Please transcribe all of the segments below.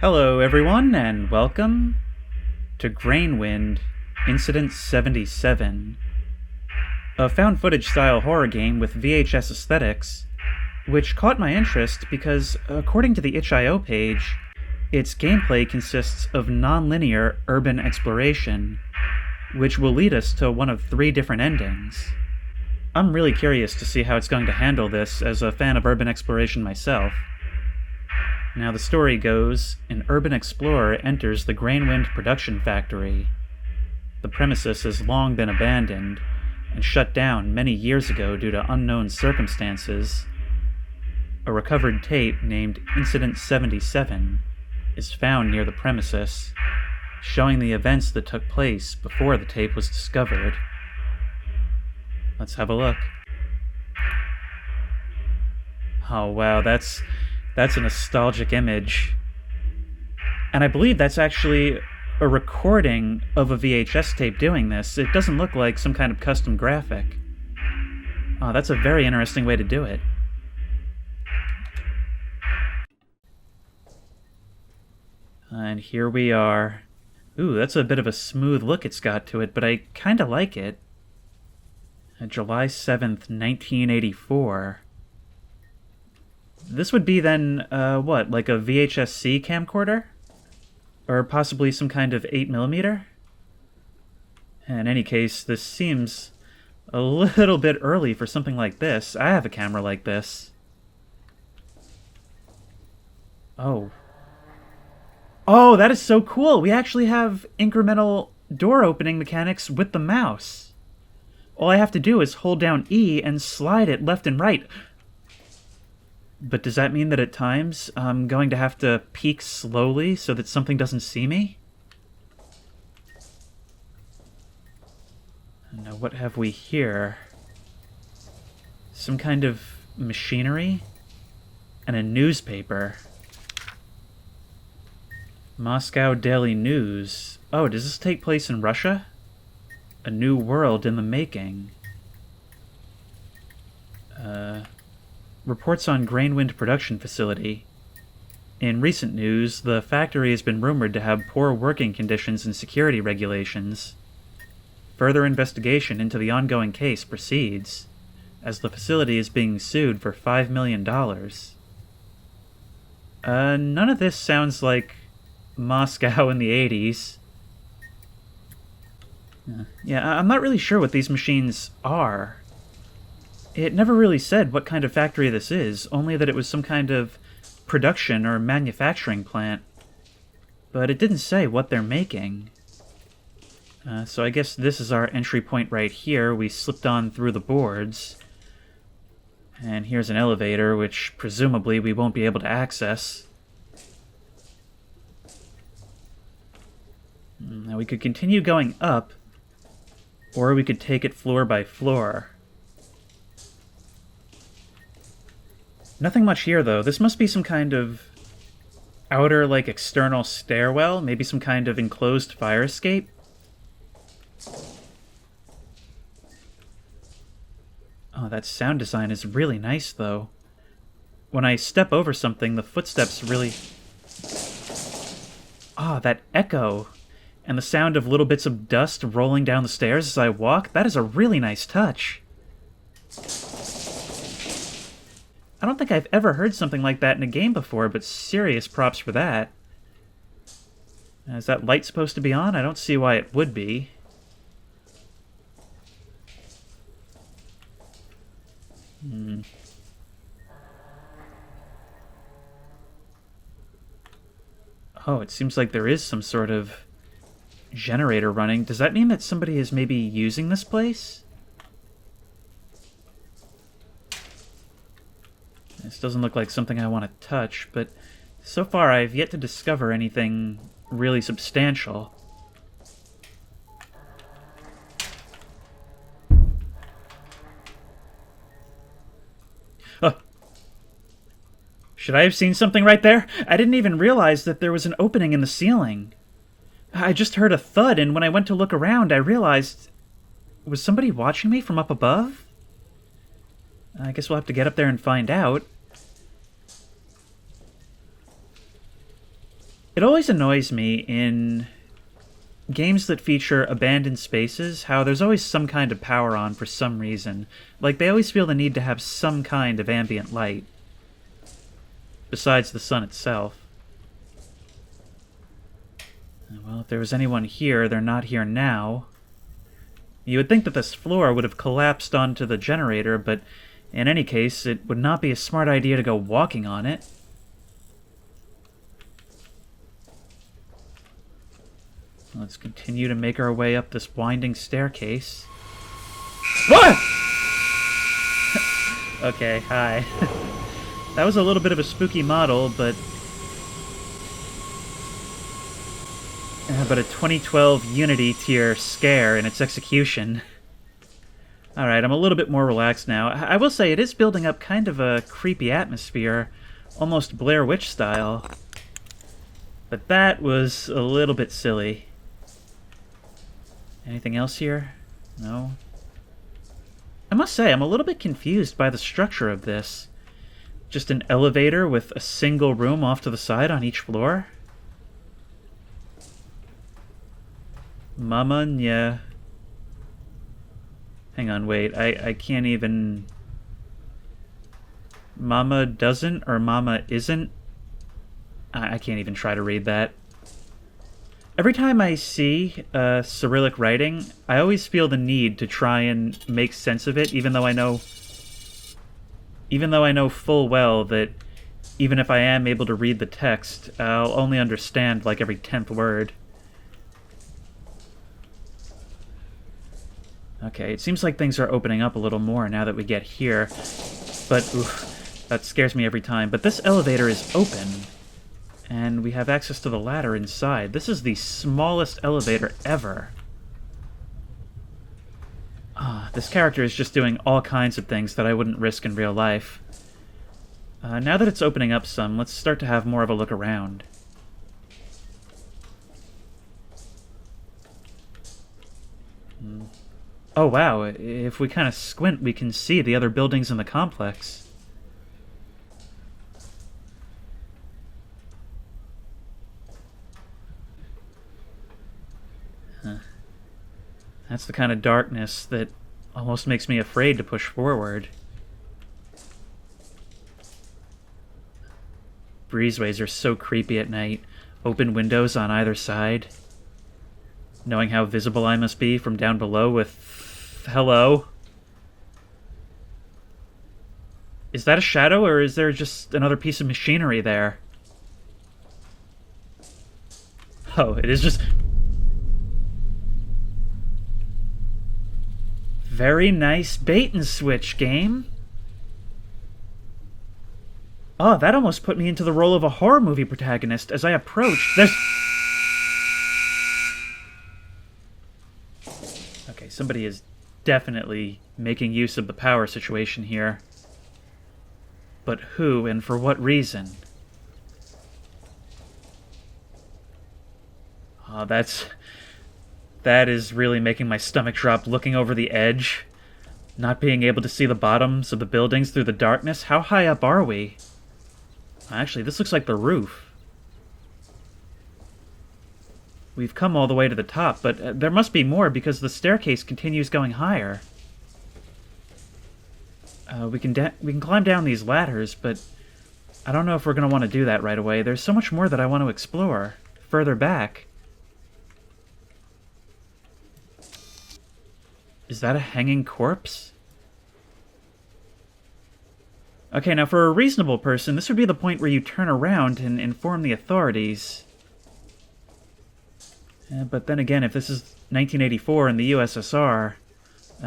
Hello, everyone, and welcome to Grainwind Incident 77, a found footage style horror game with VHS aesthetics, which caught my interest because, according to the itch.io page, its gameplay consists of non-linear urban exploration, which will lead us to one of 3 different endings. I'm really curious to see how it's going to handle this as a fan of urban exploration myself. Now the story goes, an urban explorer enters the Grainwind production factory. The premises has long been abandoned and shut down many years ago due to unknown circumstances. A recovered tape named Incident 77 is found near the premises, showing the events that took place before the tape was discovered. Let's have a look. Oh wow, that's a nostalgic image. And I believe that's actually a recording of a VHS tape doing this. It doesn't look like some kind of custom graphic. Oh, that's a very interesting way to do it. And here we are. Ooh, that's a bit of a smooth look it's got to it, but I kinda like it. July 7th, 1984. This would be then, what, like a VHS-C camcorder? Or possibly some kind of 8mm? In any case, this seems a little bit early for something like this. I have a camera like this. Oh. Oh, that is so cool! We actually have incremental door opening mechanics with the mouse. All I have to do is hold down E and slide it left and right. But does that mean that at times I'm going to have to peek slowly so that something doesn't see me? Now what have we here? Some kind of machinery? And a newspaper. Moscow Daily News. Oh, does this take place in Russia? A new world in the making. Reports on Grainwind production facility. In recent news, the factory has been rumored to have poor working conditions and security regulations. Further investigation into the ongoing case proceeds, as the facility is being sued for $5 million. None of this sounds like Moscow in the 80s. Yeah, I'm not really sure what these machines are. It never really said what kind of factory this is, only that it was some kind of production or manufacturing plant. But it didn't say what they're making. So I guess this is our entry point right here. We slipped on through the boards. And here's an elevator, which presumably we won't be able to access. Now we could continue going up, or we could take it floor by floor. Nothing much here, though. This must be some kind of outer, like, external stairwell. Maybe some kind of enclosed fire escape. Oh, that sound design is really nice, though. When I step over something, the footsteps really... Ah, that echo. And the sound of little bits of dust rolling down the stairs as I walk. That is a really nice touch. I don't think I've ever heard something like that in a game before, but serious props for that. Is that light supposed to be on? I don't see why it would be. Oh, it seems like there is some sort of generator running. Does that mean that somebody is maybe using this place? This doesn't look like something I want to touch, but so far I've yet to discover anything really substantial. Should I have seen something right there? I didn't even realize that there was an opening in the ceiling. I just heard a thud, and when I went to look around, I realized... Was somebody watching me from up above? I guess we'll have to get up there and find out. It always annoys me in games that feature abandoned spaces how there's always some kind of power on for some reason. Like, they always feel the need to have some kind of ambient light besides the sun itself. Well, if there was anyone here, they're not here now. You would think that this floor would have collapsed onto the generator, but in any case, it would not be a smart idea to go walking on it. Let's continue to make our way up this winding staircase. What? Okay, hi. That was a little bit of a spooky model, but a 2012 Unity tier scare in its execution. Alright, I'm a little bit more relaxed now. I will say it is building up kind of a creepy atmosphere, almost Blair Witch style. But that was a little bit silly. Anything else here? No? I must say, I'm a little bit confused by the structure of this. Just an elevator with a single room off to the side on each floor? Mama Nya. Hang on, wait. I can't even... Mama doesn't or Mama isn't? I can't even try to read that. Every time I see Cyrillic writing, I always feel the need to try and make sense of it, even though I know full well that even if I am able to read the text, I'll only understand like every 10th word. Okay, it seems like things are opening up a little more now that we get here, but oof, that scares me every time. But this elevator is open. And we have access to the ladder inside. This is the smallest elevator ever. This character is just doing all kinds of things that I wouldn't risk in real life. Now that it's opening up some, let's start to have more of a look around. Oh wow, if we kind of squint, we can see the other buildings in the complex. That's the kind of darkness that almost makes me afraid to push forward. Breezeways are so creepy at night. Open windows on either side. Knowing how visible I must be from down below with... Hello? Is that a shadow, or is there just another piece of machinery there? Oh, it is just... Very nice bait and switch, game. Oh, that almost put me into the role of a horror movie protagonist as I approached. There's... Okay, somebody is definitely making use of the power situation here. But who and for what reason? Oh, that is really making my stomach drop looking over the edge. Not being able to see the bottoms of the buildings through the darkness. How high up are we? Actually, this looks like the roof. We've come all the way to the top, but there must be more because the staircase continues going higher. We can climb down these ladders, but I don't know if we're going to want to do that right away. There's so much more that I want to explore further back. Is that a hanging corpse? Okay, now for a reasonable person, this would be the point where you turn around and inform the authorities. But then again, if this is 1984 in the USSR,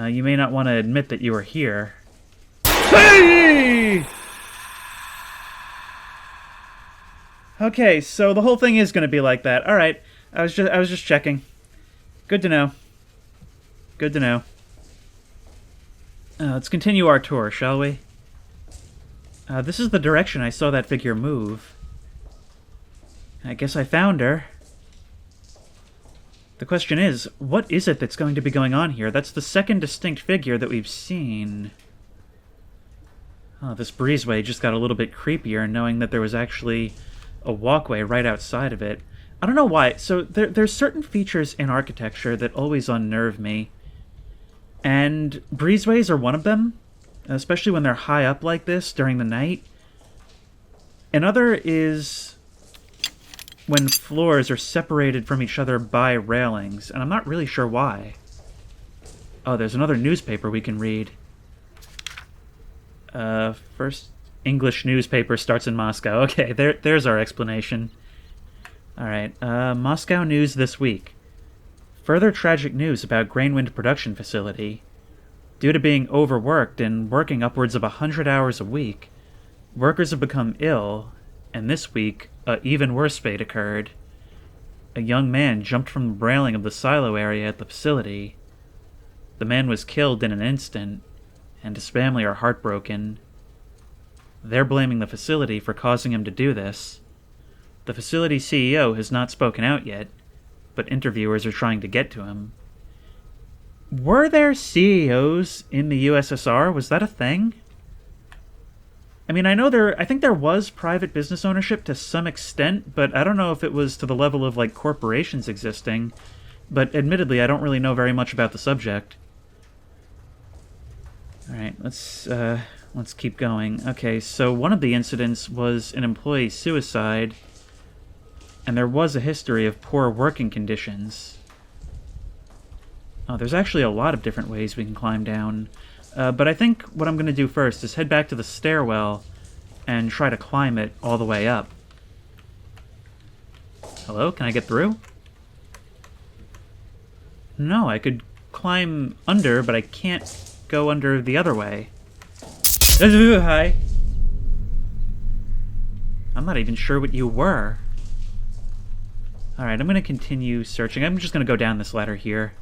you may not want to admit that you were here. Hey! Okay, so the whole thing is going to be like that. All right, I was just checking. Good to know. Good to know. Let's continue our tour, shall we? This is the direction I saw that figure move. I guess I found her. The question is, what is it that's going to be going on here? That's the second distinct figure that we've seen. Oh, this breezeway just got a little bit creepier, knowing that there was actually a walkway right outside of it. I don't know why. So there's certain features in architecture that always unnerve me. And breezeways are one of them, especially when they're high up like this during the night. Another is when floors are separated from each other by railings, and I'm not really sure why. Oh, there's another newspaper we can read. First English newspaper starts in Moscow. Okay, there's our explanation. Alright, Moscow news this week. Further tragic news about Grainwind production facility. Due to being overworked and working upwards of 100 hours a week, workers have become ill, and this week, an even worse fate occurred. A young man jumped from the railing of the silo area at the facility. The man was killed in an instant, and his family are heartbroken. They're blaming the facility for causing him to do this. The facility CEO has not spoken out yet, but interviewers are trying to get to him. Were there CEOs in the USSR? Was that a thing? I mean, I think there was private business ownership to some extent, but I don't know if it was to the level of, like, corporations existing. But admittedly, I don't really know very much about the subject. Alright, let's keep going. Okay, so one of the incidents was an employee suicide, and there was a history of poor working conditions. Oh, there's actually a lot of different ways we can climb down. But I think what I'm going to do first is head back to the stairwell and try to climb it all the way up. Hello? Can I get through? No, I could climb under, but I can't go under the other way. Hi. I'm not even sure what you were. Alright, I'm going to continue searching. I'm just going to go down this ladder here.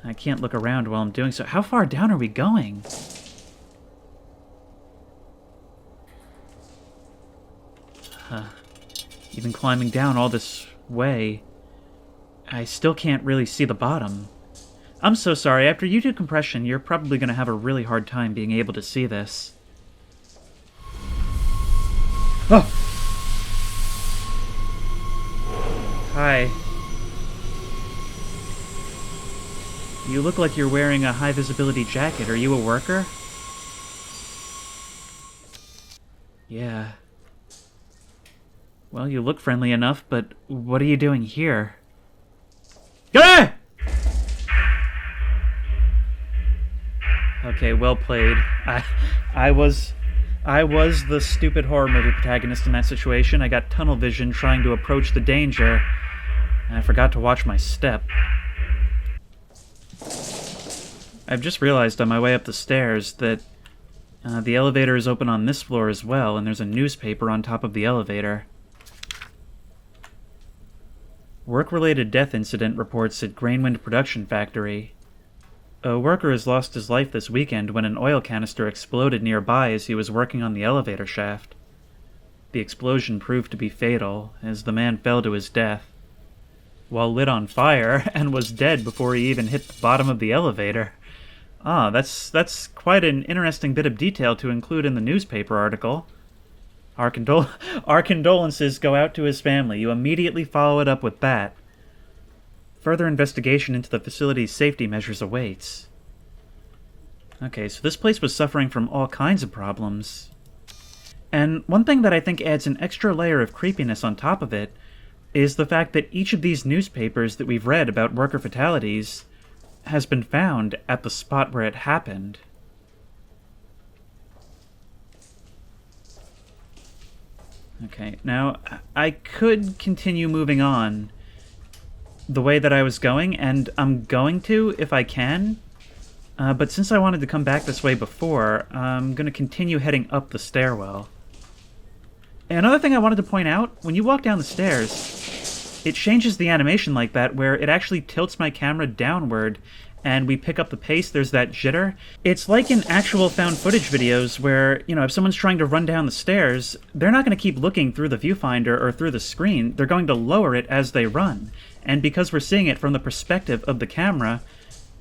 I can't look around while I'm doing so. How far down are we going? Even climbing down all this way, I still can't really see the bottom. I'm so sorry. After you do compression, you're probably going to have a really hard time being able to see this. Oh! Hi. You look like you're wearing a high-visibility jacket. Are you a worker? Yeah. Well, you look friendly enough, but what are you doing here? Ah! Okay, well played. I was the stupid horror movie protagonist in that situation. I got tunnel vision trying to approach the danger, and I forgot to watch my step. I've just realized on my way up the stairs that the elevator is open on this floor as well, and there's a newspaper on top of the elevator. Work-related death incident reports at Grainwind production factory. A worker has lost his life this weekend when an oil canister exploded nearby as he was working on the elevator shaft. The explosion proved to be fatal, as the man fell to his death, while lit on fire and was dead before he even hit the bottom of the elevator. Ah, that's quite an interesting bit of detail to include in the newspaper article. Our condolences go out to his family. You immediately follow it up with that. Further investigation into the facility's safety measures awaits. Okay, so this place was suffering from all kinds of problems. And one thing that I think adds an extra layer of creepiness on top of it is the fact that each of these newspapers that we've read about worker fatalities has been found at the spot where it happened. Okay, now I could continue moving on the way that I was going, and I'm going to if I can, but since I wanted to come back this way before, I'm going to continue heading up the stairwell. And another thing I wanted to point out, when you walk down the stairs, it changes the animation like that, where it actually tilts my camera downward, and we pick up the pace. There's that jitter. It's like in actual found footage videos where, you know, if someone's trying to run down the stairs, they're not going to keep looking through the viewfinder or through the screen. They're going to lower it as they run. And because we're seeing it from the perspective of the camera,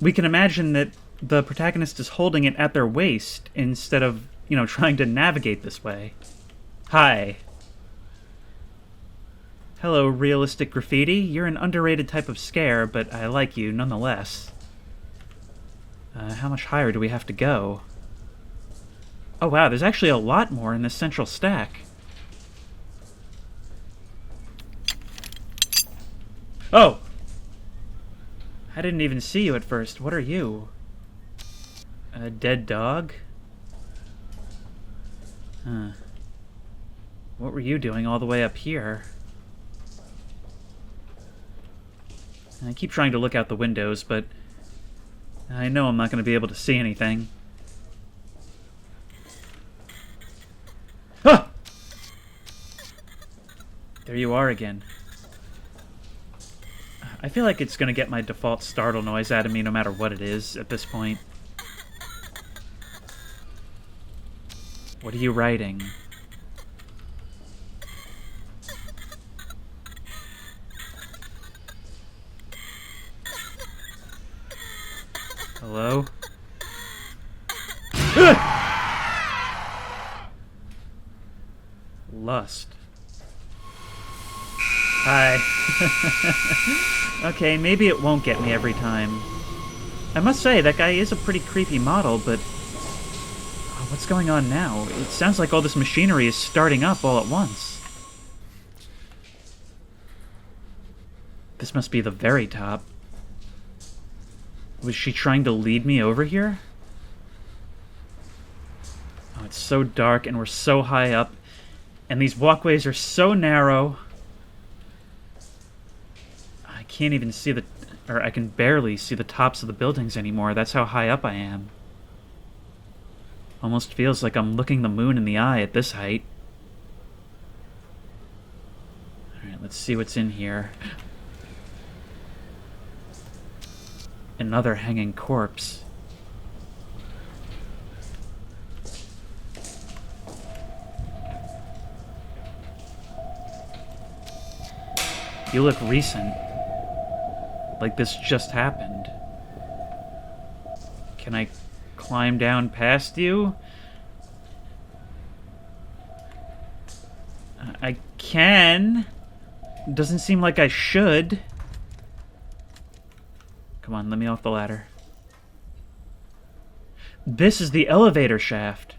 we can imagine that the protagonist is holding it at their waist instead of, you know, trying to navigate this way. Hi. Hello, realistic graffiti. You're an underrated type of scare, but I like you nonetheless. How much higher do we have to go? Oh wow, there's actually a lot more in this central stack. Oh! I didn't even see you at first. What are you? A dead dog? Huh. What were you doing all the way up here? I keep trying to look out the windows, but I know I'm not going to be able to see anything. Ah! There you are again. I feel like it's going to get my default startle noise out of me no matter what it is at this point. What are you writing? Hello? Lust. Hi. Okay, maybe it won't get me every time. I must say, that guy is a pretty creepy model, but... what's going on now? It sounds like all this machinery is starting up all at once. This must be the very top. Was she trying to lead me over here? Oh, it's so dark and we're so high up, and these walkways are so narrow. I can't even see I can barely see the tops of the buildings anymore. That's how high up I am. Almost feels like I'm looking the moon in the eye at this height. Alright, let's see what's in here. Another hanging corpse. You look recent. Like this just happened. Can I climb down past you? I can. Doesn't seem like I should. Come on, let me off the ladder. This is the elevator shaft.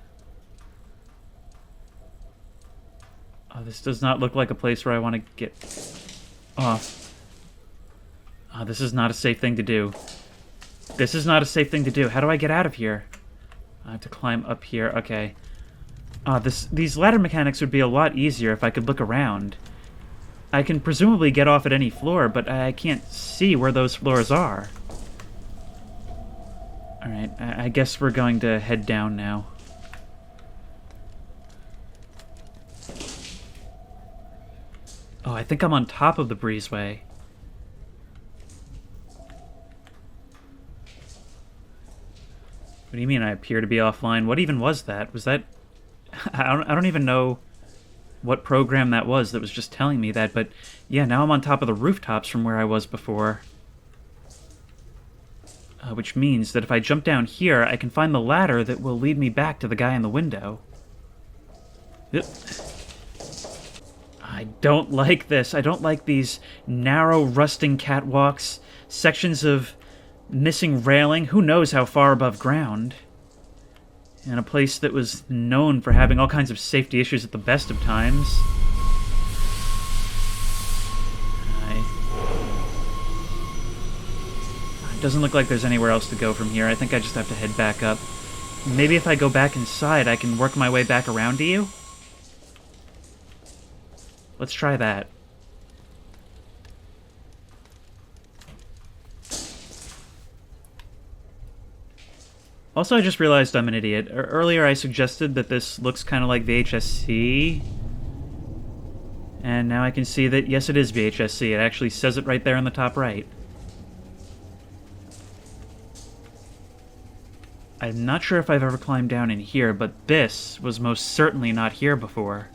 Oh, this does not look like a place where I want to get off. Oh, this is not a safe thing to do. This is not a safe thing to do. How do I get out of here? I have to climb up here. Okay. These ladder mechanics would be a lot easier if I could look around. I can presumably get off at any floor, but I can't see where those floors are. Alright, I guess we're going to head down now. Oh, I think I'm on top of the breezeway. What do you mean I appear to be offline? What even was that? Was that... I don't even know what program that was just telling me that, but yeah, now I'm on top of the rooftops from where I was before. Which means that if I jump down here, I can find the ladder that will lead me back to the guy in the window. Yep. I don't like this. I don't like these narrow, rusting catwalks, sections of missing railing, who knows how far above ground. In a place that was known for having all kinds of safety issues at the best of times. It doesn't look like there's anywhere else to go from here. I think I just have to head back up. Maybe if I go back inside, I can work my way back around to you? Let's try that. Also, I just realized I'm an idiot. Earlier I suggested that this looks kind of like VHSC. And now I can see that, yes, it is VHSC. It actually says it right there in the top right. I'm not sure if I've ever climbed down in here, but this was most certainly not here before.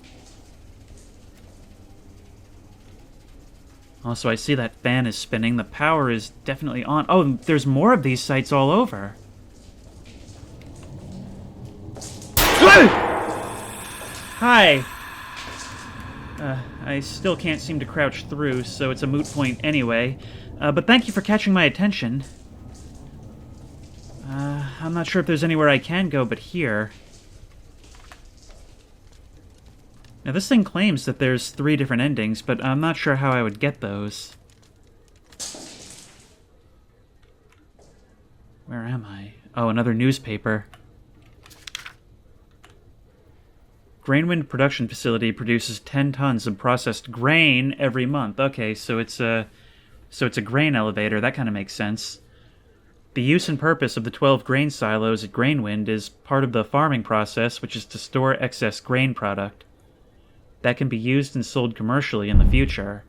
Also, I see that fan is spinning. The power is definitely on. Oh, there's more of these sites all over. Hi! I still can't seem to crouch through, so it's a moot point anyway. But thank you for catching my attention. I'm not sure if there's anywhere I can go but here. Now, this thing claims that there's 3 different endings, but I'm not sure how I would get those. Where am I? Oh, another newspaper. Grainwind production facility produces 10 tons of processed grain every month. Okay, so it's a grain elevator. That kind of makes sense. The use and purpose of the 12 grain silos at Grainwind is part of the farming process, which is to store excess grain product. That can be used and sold commercially in the future.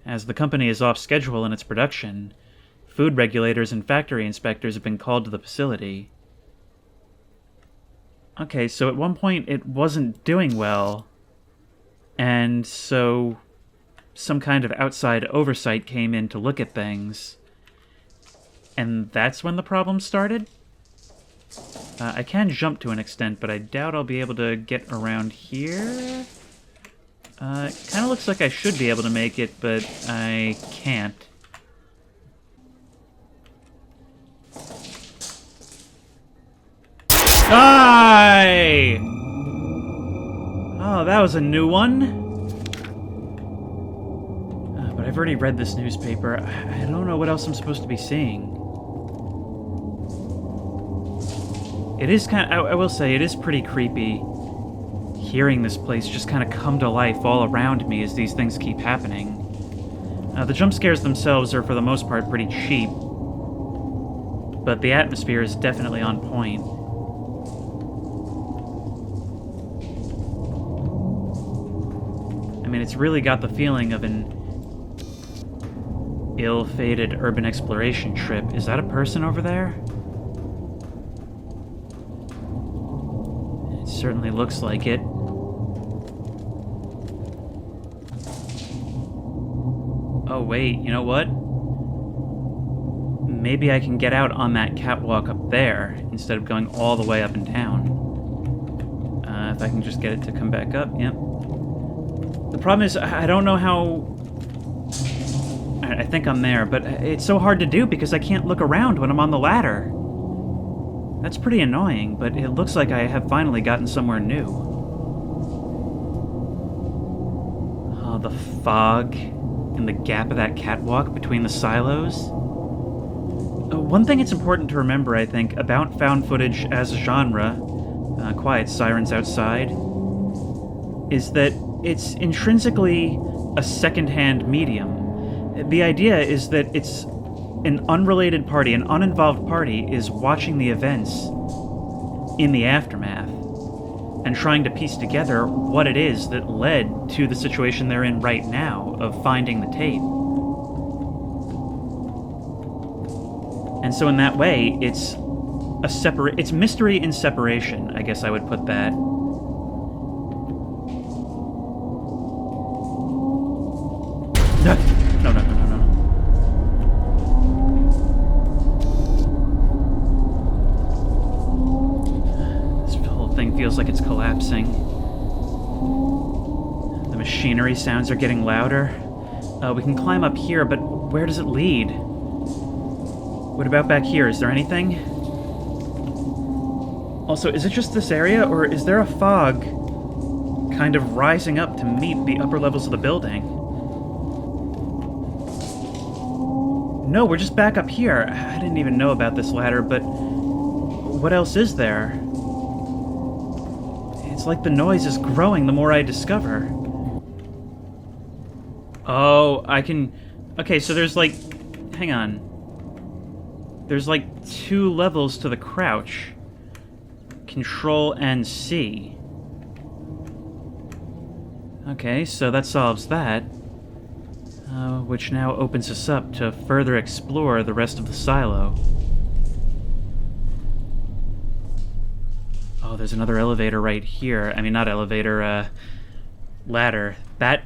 As the company is off schedule in its production, food regulators and factory inspectors have been called to the facility. Okay, so at one point it wasn't doing well, and so some kind of outside oversight came in to look at things. And that's when the problem started? I can jump to an extent, but I doubt I'll be able to get around here. It kind of looks like I should be able to make it, but I can't. Die! Oh, that was a new one. But I've already read this newspaper. I don't know what else I'm supposed to be seeing. It is kind of, I will say, it is pretty creepy hearing this place just kind of come to life all around me as these things keep happening. The jump scares themselves are for the most part pretty cheap, but the atmosphere is definitely on point. I mean, it's really got the feeling of an ill-fated urban exploration trip. Is that a person over there? It certainly looks like it. Oh wait, you know what? Maybe I can get out on that catwalk up there instead of going all the way up and down. If I can just get it to come back up, yep. The problem is, I don't know how... I think I'm there, but it's so hard to do because I can't look around when I'm on the ladder. That's pretty annoying, but it looks like I have finally gotten somewhere new. Oh, the fog in the gap of that catwalk between the silos. One thing it's important to remember, I think, about found footage as a genre, quiet sirens outside, is that it's intrinsically a second-hand medium. The idea is that it's an unrelated party, an uninvolved party, is watching the events in the aftermath and trying to piece together what it is that led to the situation they're in right now of finding the tape. And so in that way, it's it's mystery in separation, I guess I would put that. No. This whole thing feels like it's collapsing. The machinery sounds are getting louder. We can climb up here, but where does it lead? What about back here? Is there anything? Also, is it just this area, or is there a fog kind of rising up to meet the upper levels of the building? No, we're just back up here. I didn't even know about this ladder, but what else is there? It's like the noise is growing the more I discover. Oh, I can... Okay, so there's like... Hang on. There's like 2 levels to the crouch. Control and C. Okay, so that solves that. Which now opens us up to further explore the rest of the silo. Oh, there's another elevator right here. I mean, not elevator, ladder. That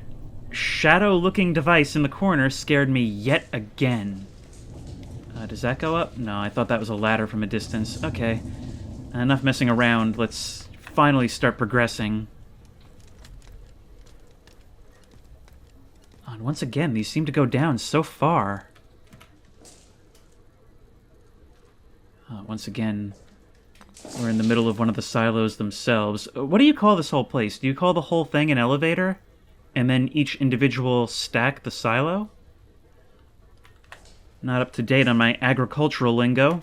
shadow-looking device in the corner scared me yet again. Does that go up? No, I thought that was a ladder from a distance. Okay. Enough messing around. Let's finally start progressing. And once again, these seem to go down so far. Once again, we're in the middle of one of the silos themselves. What do you call this whole place? Do you call the whole thing an elevator? And then each individual stack the silo? Not up to date on my agricultural lingo.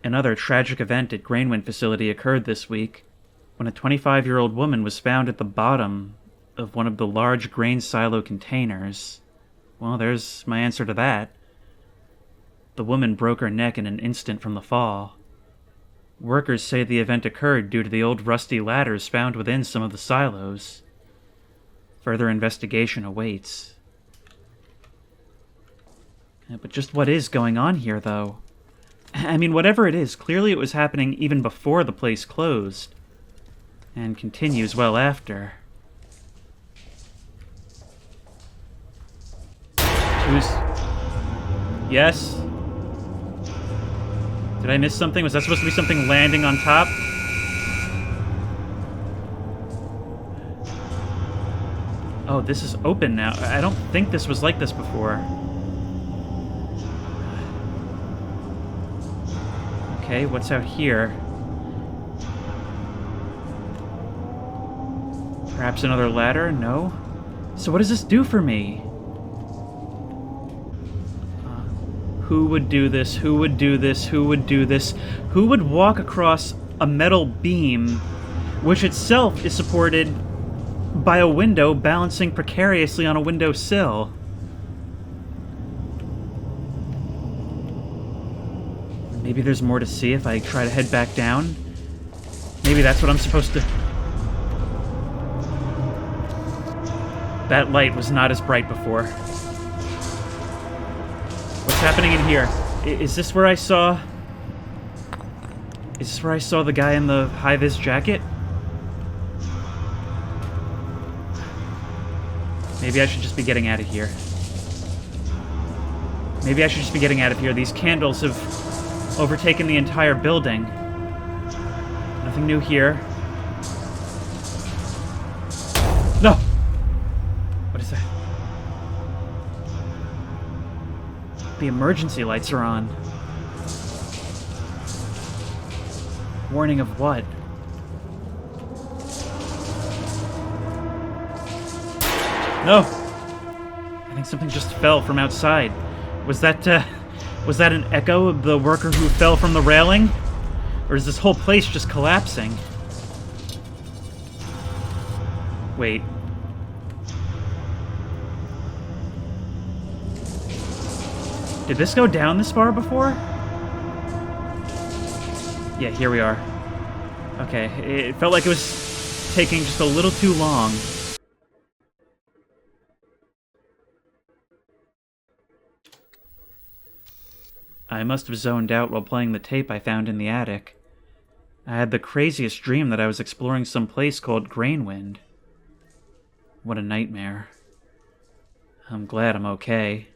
Another tragic event at Grainwind facility occurred this week, when a 25-year-old woman was found at the bottom of one of the large grain silo containers. Well, there's my answer to that. The woman broke her neck in an instant from the fall. Workers say the event occurred due to the old rusty ladders found within some of the silos. Further investigation awaits. But just what is going on here, though? I mean, whatever it is, clearly it was happening even before the place closed, and continues well after. Who's... Yes? Did I miss something? Was that supposed to be something landing on top? Oh, this is open now. I don't think this was like this before. Okay, what's out here? Perhaps another ladder? No? So what does this do for me? Who would do this? Who would do this? Who would do this? Who would walk across a metal beam, which itself is supported by a window balancing precariously on a windowsill? Maybe there's more to see if I try to head back down. Maybe that's what I'm supposed to... That light was not as bright before. What's happening in here? Is this where I saw... Is this where I saw the guy in the high-vis jacket? Maybe I should just be getting out of here. Maybe I should just be getting out of here. These candles have overtaken the entire building. Nothing new here. No! What is that? The emergency lights are on. Warning of what? No! I think something just fell from outside. Was that an echo of the worker who fell from the railing? Or is this whole place just collapsing? Wait. Did this go down this far before? Yeah, here we are. Okay, it felt like it was taking just a little too long. I must have zoned out while playing the tape I found in the attic. I had the craziest dream that I was exploring some place called Grainwind. What a nightmare. I'm glad I'm okay.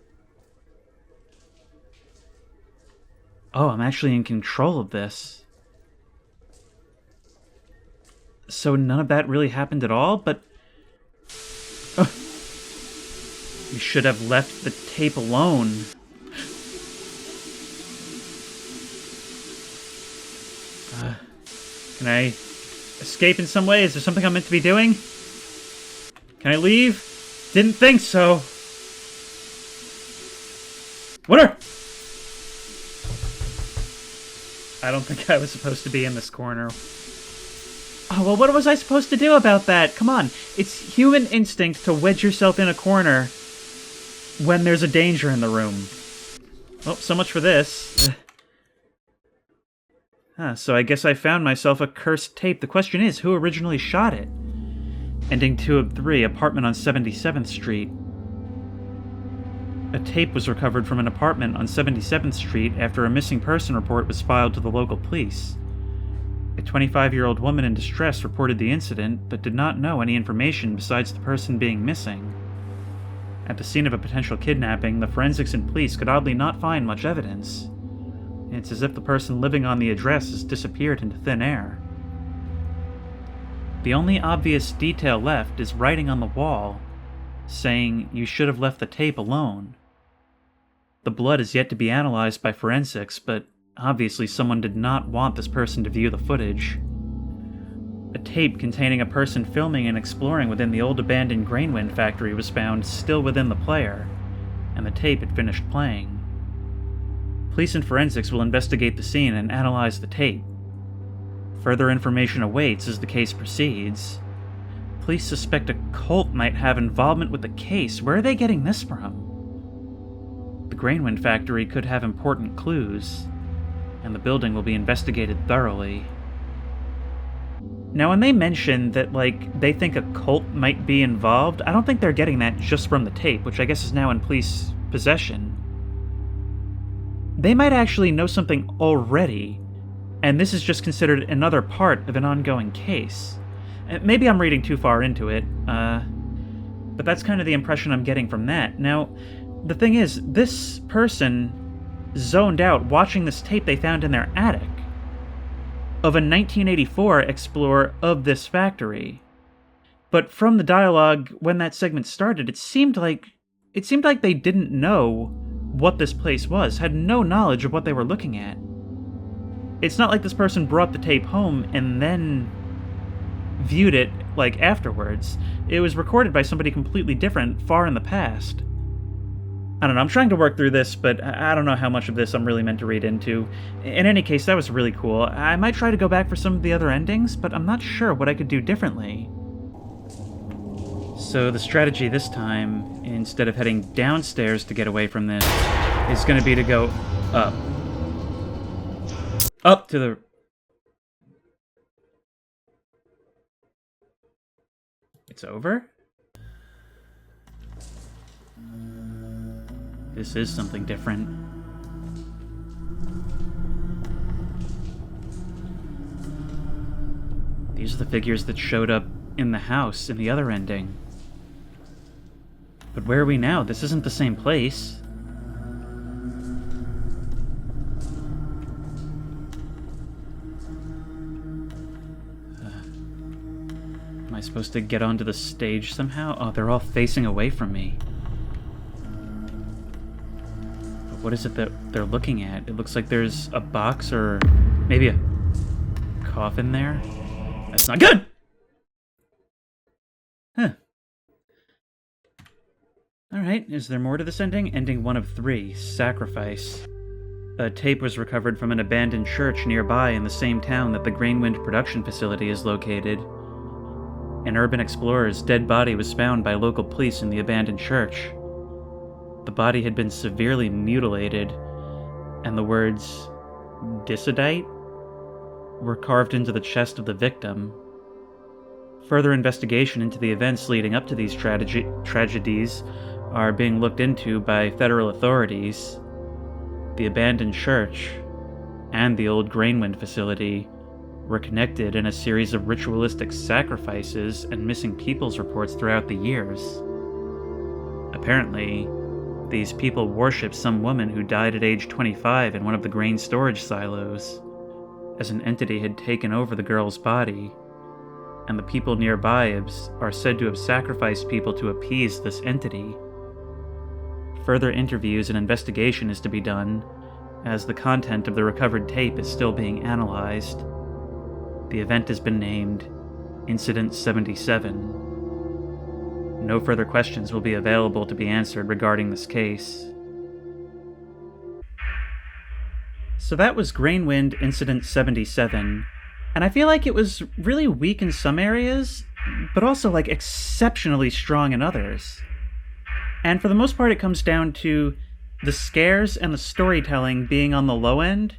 Oh, I'm actually in control of this. So none of that really happened at all, but... Oh. You should have left the tape alone. Can I escape in some way? Is there something I'm meant to be doing? Can I leave? Didn't think so. What are... I don't think I was supposed to be in this corner. Oh, well, what was I supposed to do about that? Come on. It's human instinct to wedge yourself in a corner when there's a danger in the room. Well, so much for this. So I guess I found myself a cursed tape. The question is, who originally shot it? Ending 2 of 3, apartment on 77th Street. A tape was recovered from an apartment on 77th Street after a missing person report was filed to the local police. A 25-year-old woman in distress reported the incident, but did not know any information besides the person being missing. At the scene of a potential kidnapping, the forensics and police could oddly not find much evidence. It's as if the person living on the address has disappeared into thin air. The only obvious detail left is writing on the wall, saying you should have left the tape alone. The blood is yet to be analyzed by forensics, but obviously someone did not want this person to view the footage. A tape containing a person filming and exploring within the old abandoned Grainwind factory was found still within the player, and the tape had finished playing. Police and forensics will investigate the scene and analyze the tape. Further information awaits as the case proceeds. Police suspect a cult might have involvement with the case. Where are they getting this from? The Grainwind factory could have important clues, and the building will be investigated thoroughly. Now, when they mention that, they think a cult might be involved, I don't think they're getting that just from the tape, which I guess is now in police possession. They might actually know something already, and this is just considered another part of an ongoing case. Maybe I'm reading too far into it, but that's kind of the impression I'm getting from that. Now, the thing is, this person zoned out watching this tape they found in their attic of a 1984 explorer of this factory. But from the dialogue when that segment started, it seemed like they didn't know what this place was, had no knowledge of what they were looking at. It's not like this person brought the tape home and then viewed it, afterwards. It was recorded by somebody completely different, far in the past. I don't know, I'm trying to work through this, but I don't know how much of this I'm really meant to read into. In any case, that was really cool. I might try to go back for some of the other endings, but I'm not sure what I could do differently. So the strategy this time, instead of heading downstairs to get away from this, is going to be to go up. Up to the... It's over? This is something different. These are the figures that showed up in the house in the other ending. But where are we now? This isn't the same place. Am I supposed to get onto the stage somehow? Oh, they're all facing away from me. But what is it that they're looking at? It looks like there's a box or maybe a coffin there. That's not good! Huh. Alright, is there more to this ending? Ending 1 of 3, Sacrifice. A tape was recovered from an abandoned church nearby in the same town that the Grainwind production facility is located. An urban explorer's dead body was found by local police in the abandoned church. The body had been severely mutilated, and the words, "Dissidite," were carved into the chest of the victim. Further investigation into the events leading up to these tragedies are being looked into by federal authorities. The abandoned church and the old Grainwind facility were connected in a series of ritualistic sacrifices and missing peoples reports throughout the years. Apparently, these people worshipped some woman who died at age 25 in one of the grain storage silos, as an entity had taken over the girl's body, and the people nearby are said to have sacrificed people to appease this entity. Further interviews and investigation is to be done, as the content of the recovered tape is still being analyzed. The event has been named Incident 77. No further questions will be available to be answered regarding this case. So that was Grainwind Incident 77, and I feel like it was really weak in some areas, but also exceptionally strong in others. And for the most part, it comes down to the scares and the storytelling being on the low end,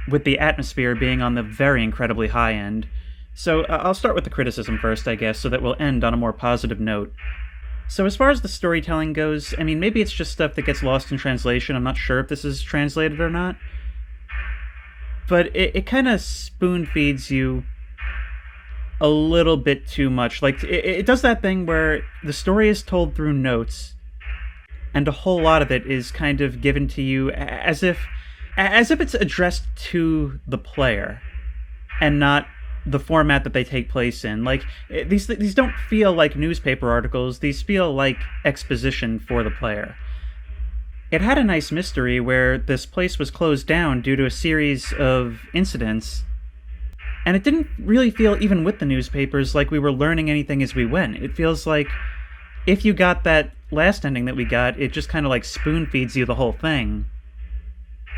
with the atmosphere being on the very incredibly high end. So I'll start with the criticism first, I guess, so that we'll end on a more positive note. So as far as the storytelling goes, I mean, maybe it's just stuff that gets lost in translation. I'm not sure if this is translated or not. But it kind of spoon-feeds you a little bit too much. It does that thing where the story is told through notes, and a whole lot of it is kind of given to you as if it's addressed to the player, and not the format that they take place in. Like, these don't feel like newspaper articles, these feel like exposition for the player. It had a nice mystery where this place was closed down due to a series of incidents, and it didn't really feel, even with the newspapers, like we were learning anything as we went. It feels like if you got that last ending that we got, it just kind of like spoon-feeds you the whole thing.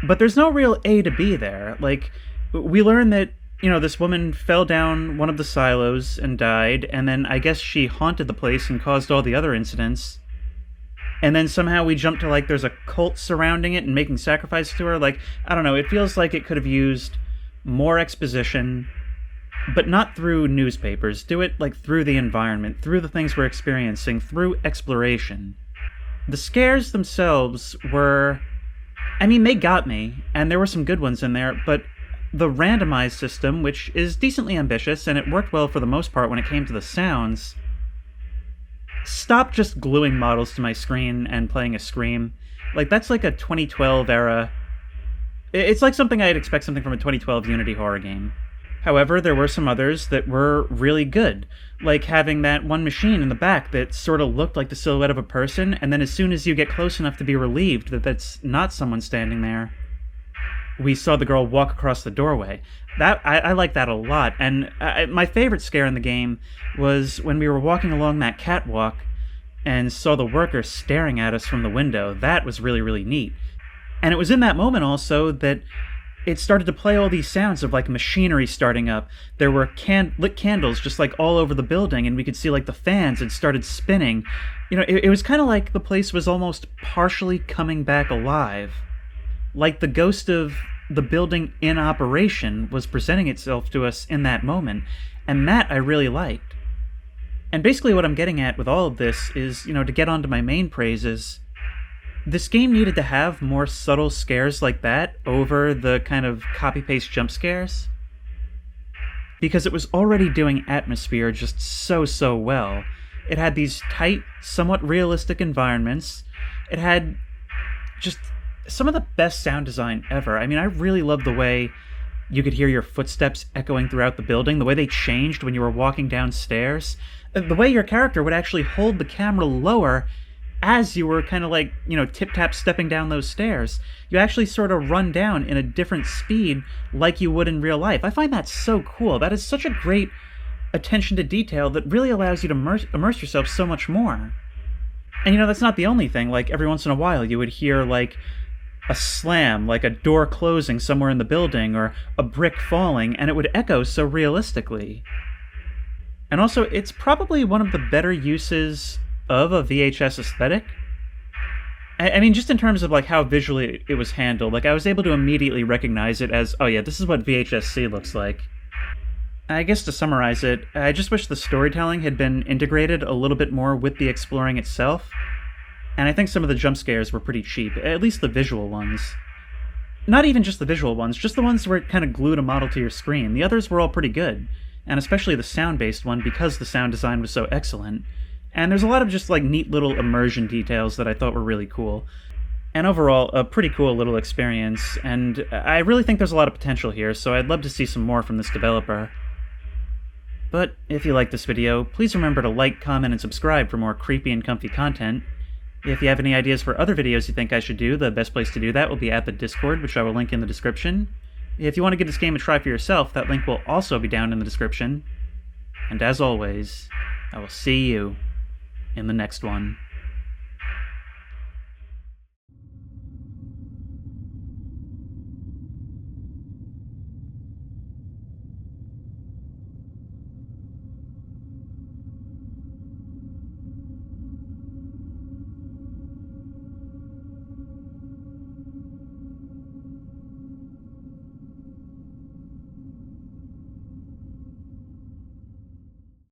But there's no real A to B there. Like, we learn that, this woman fell down one of the silos and died, and then I guess she haunted the place and caused all the other incidents. And then somehow we jump to, like, there's a cult surrounding it and making sacrifices to her. Like, I don't know, it feels like it could have used more exposition, but not through newspapers. Do it, like, through the environment, through the things we're experiencing, through exploration. The scares themselves were... they got me, and there were some good ones in there, but the randomized system, which is decently ambitious, and it worked well for the most part when it came to the sounds, stopped just gluing models to my screen and playing a scream. Like, that's like a 2012 era... It's like something I'd expect something from a 2012 Unity horror game. However, there were some others that were really good, like having that one machine in the back that sort of looked like the silhouette of a person, and then as soon as you get close enough to be relieved that that's not someone standing there, we saw the girl walk across the doorway. I like that a lot, and my favorite scare in the game was when we were walking along that catwalk and saw the worker staring at us from the window. That was really, really neat. And it was in that moment also that it started to play all these sounds of, like, machinery starting up. There were lit candles just, like, all over the building, and we could see, like, the fans had started spinning. It was kind of like the place was almost partially coming back alive. Like the ghost of the building in operation was presenting itself to us in that moment, and that I really liked. And basically what I'm getting at with all of this is, to get onto my main praises, this game needed to have more subtle scares like that over the kind of copy-paste jump scares, because it was already doing atmosphere just so well. It had these tight, somewhat realistic environments. It had just some of the best sound design ever. I really loved the way you could hear your footsteps echoing throughout the building, the way they changed when you were walking downstairs, the way your character would actually hold the camera lower as you were kind of like, tip-tap stepping down those stairs. You actually sort of run down in a different speed like you would in real life. I find that so cool. That is such a great attention to detail that really allows you to immerse yourself so much more. And that's not the only thing. Like, every once in a while you would hear, like, a slam, like a door closing somewhere in the building, or a brick falling, and it would echo so realistically. And also, it's probably one of the better uses of a VHS aesthetic. Just in terms of, like, how visually it was handled. Like, I was able to immediately recognize it as, oh yeah, this is what VHS-C looks like. I guess to summarize it, I just wish the storytelling had been integrated a little bit more with the exploring itself. And I think some of the jump scares were pretty cheap, at least the visual ones. Not even just the visual ones, just the ones where it kind of glued a model to your screen. The others were all pretty good, and especially the sound-based one because the sound design was so excellent. And there's a lot of just, like, neat little immersion details that I thought were really cool. And overall, a pretty cool little experience, and I really think there's a lot of potential here, so I'd love to see some more from this developer. But if you like this video, please remember to like, comment, and subscribe for more creepy and comfy content. If you have any ideas for other videos you think I should do, the best place to do that will be at the Discord, which I will link in the description. If you want to give this game a try for yourself, that link will also be down in the description. And as always, I will see you in the next one.